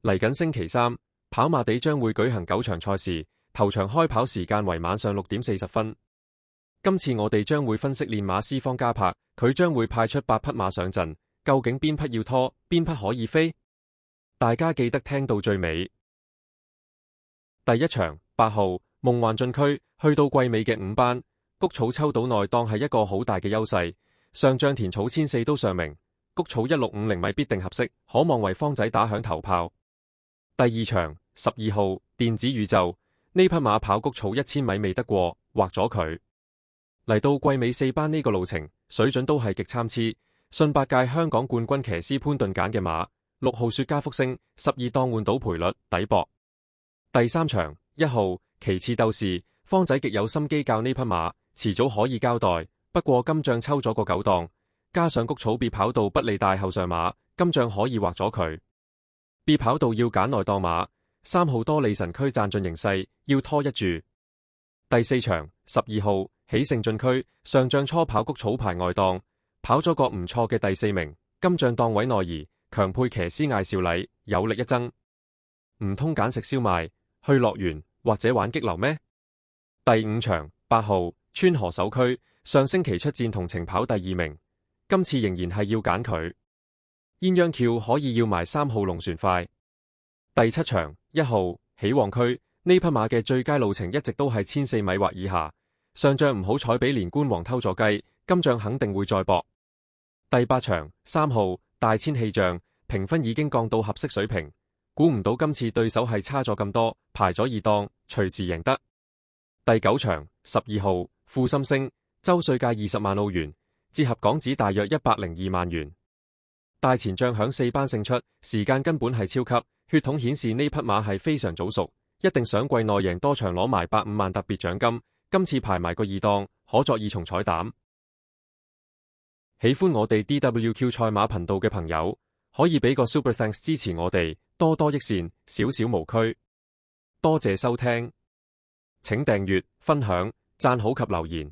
嚟緊星期三，跑馬地將會舉行9場賽事，頭場開跑時間為晚上6點40分。今次我哋將會分析練馬師方嘉柏，佢將會派出8匹馬上陣，究竟邊匹要拖，邊匹可以飛？大家記得聽到最尾。第一場8號夢幻進區，去到季尾嘅5班，谷草抽到內檔係一個好大嘅優勢，上將田草1004都上名，谷草1650米必定合適，可望為方仔打響頭炮。第二場12號電子宇宙，呢匹馬跑谷草1000米未得過，劃咗佢。嚟到季尾4班呢個路程，水準都係極參差。順8屆香港冠軍騎師潘頓揀嘅馬，6號雪家福星12檔換到賠率抵博。第三場1號其次鬥士，方仔極有心機教呢匹馬，遲早可以交代。不過今仗抽咗個9檔，加上谷草 B 跑道不利大後上馬，今仗可以劃咗佢。B 跑道要揀內檔馬，3號多利神區賺盡形勢，要拖一注。第四場12號喜勝進區，上仗初跑谷草排外檔，跑咗個唔錯嘅第4名，今仗檔位內移，強配騎師艾少禮，有力一爭。唔通揀食燒賣去樂園或者玩激流咩？第5場8號川河首區，上星期出戰同程跑第2名，今次仍然係要揀佢。鴛鴦橋可以要埋3號龍船快。第7場1號喜旺區，呢匹馬嘅最佳路程一直都係1004米或以下，上仗唔好彩俾連官王偷咗雞，今仗肯定會再搏。第8場3號大千氣象，評分已經降到合適水平，估唔到今次對手係差咗咁多，排咗2檔，隨時贏得。第9場12號富心星，周歲價20萬澳元，折合港紙大約102萬元。大前仗響4班勝出，時間根本係超級，血統顯示呢匹馬係非常早熟，一定想季內贏多場攞埋150萬特別獎金，今次排埋個2檔，可作二重彩膽。喜歡我哋 DWQ 賽馬頻道嘅朋友，可以俾個 Super Thanks 支持我哋，多多益善，少少無拘。多謝收聽，請訂閱、分享、讚好及留言。